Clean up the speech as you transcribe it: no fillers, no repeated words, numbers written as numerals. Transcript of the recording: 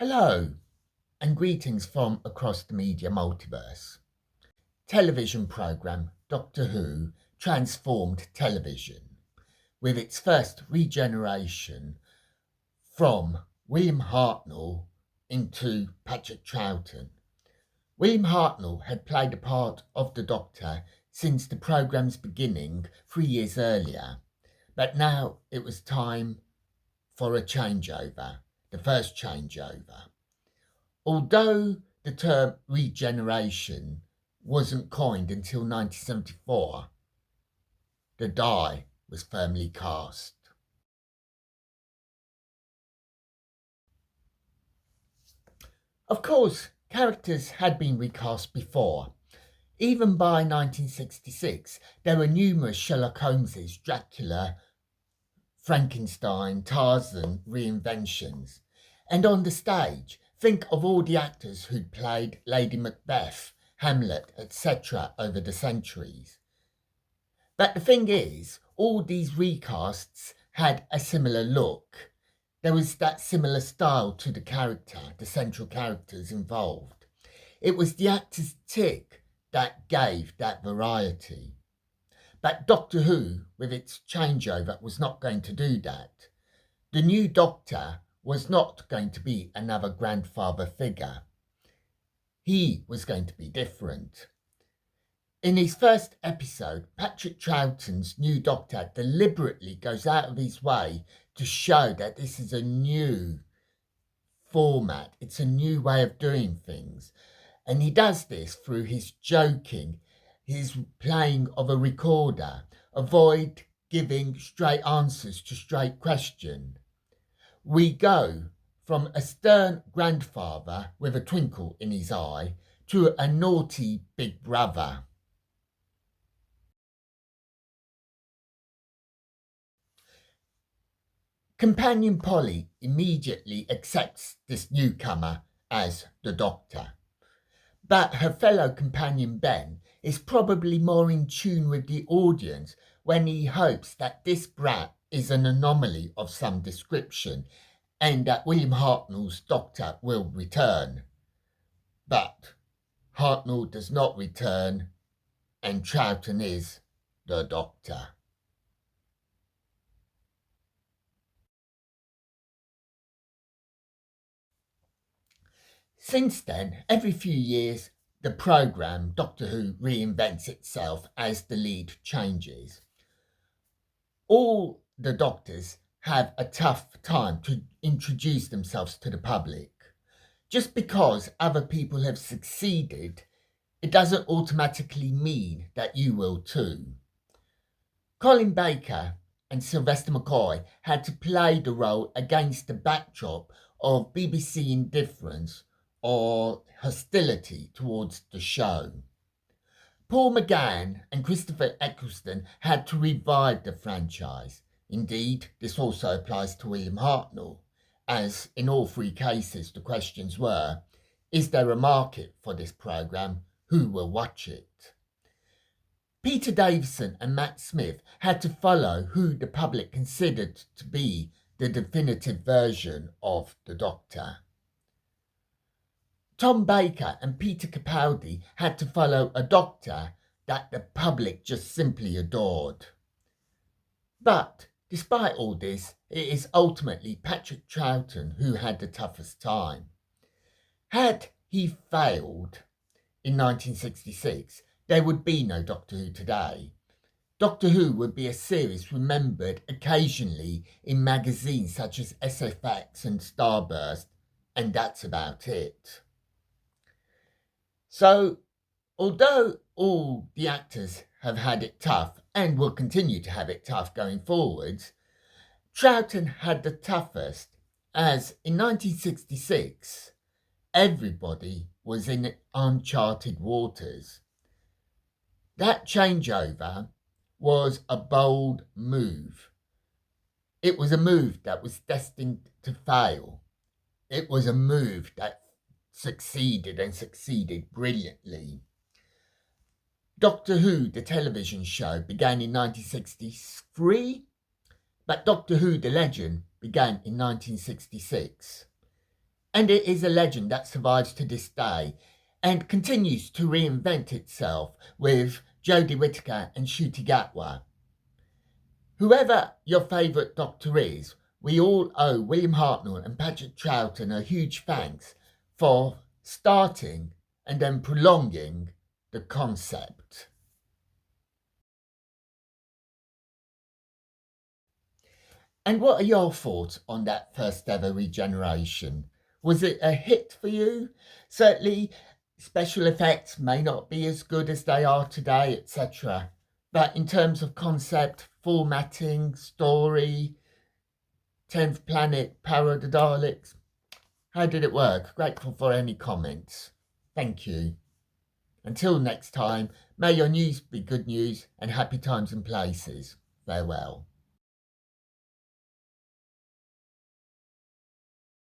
Hello, and greetings from across the Media Multiverse. Television programme Doctor Who transformed television with its first Regeneration from William Hartnell into Patrick Troughton. William Hartnell had played the part of the Doctor since the programme's beginning 3 years earlier, but now it was time for a changeover, the first changeover. Although the term regeneration wasn't coined until 1974, the die was firmly cast. Of course, characters had been recast before. Even by 1966, there were numerous Sherlock Holmeses, Dracula, Frankenstein, Tarzan reinventions. And on the stage, think of all the actors who'd played Lady Macbeth, Hamlet, etc. over the centuries. But the thing is, all these recasts had a similar look. There was that similar style to the character, the central characters involved. It was the actor's tick that gave that variety. But Doctor Who, with its changeover, was not going to do that. The new Doctor was not going to be another grandfather figure. He was going to be different. In his first episode, Patrick Troughton's new Doctor deliberately goes out of his way to show that this is a new format. It's a new way of doing things. And he does this through his joking, his playing of a recorder, avoid giving straight answers to straight questions. We go from a stern grandfather with a twinkle in his eye to a naughty big brother. Companion Polly immediately accepts this newcomer as the Doctor. But her fellow companion Ben is probably more in tune with the audience when he hopes that this brat is an anomaly of some description and that William Hartnell's Doctor will return. But Hartnell does not return, and Troughton is the Doctor. Since then, every few years, the programme Doctor Who reinvents itself as the lead changes. All the Doctors have a tough time to introduce themselves to the public. Just because other people have succeeded, it doesn't automatically mean that you will too. Colin Baker and Sylvester McCoy had to play the role against the backdrop of BBC indifference or hostility towards the show. Paul McGann and Christopher Eccleston had to revive the franchise. Indeed, this also applies to William Hartnell, as in all three cases the questions were, is there a market for this programme? Who will watch it? Peter Davison and Matt Smith had to follow who the public considered to be the definitive version of the Doctor. Tom Baker and Peter Capaldi had to follow a Doctor that the public just simply adored. But despite all this, it is ultimately Patrick Troughton who had the toughest time. Had he failed in 1966, there would be no Doctor Who today. Doctor Who would be a series remembered occasionally in magazines such as SFX and Starburst, and that's about it. So, although all the actors have had it tough and will continue to have it tough going forwards, Troughton had the toughest, as in 1966, everybody was in uncharted waters. That changeover was a bold move. It was a move that was destined to fail. It was a move that succeeded and succeeded brilliantly. Doctor Who, the television show, began in 1963, but Doctor Who, the legend, began in 1966. and it is a legend that survives to this day and continues to reinvent itself with Jodie Whittaker and Ncuti Gatwa. Whoever your favourite Doctor is, we all owe William Hartnell and Patrick Troughton a huge thanks for starting and then prolonging the concept. And what are your thoughts on that first ever Regeneration? Was it a hit for you? Certainly, special effects may not be as good as they are today, etc. But in terms of concept, formatting, story, 10th Planet, Power of the Daleks, how did it work? Grateful for any comments. Thank you. Until next time, may your news be good news and happy times and places. Farewell.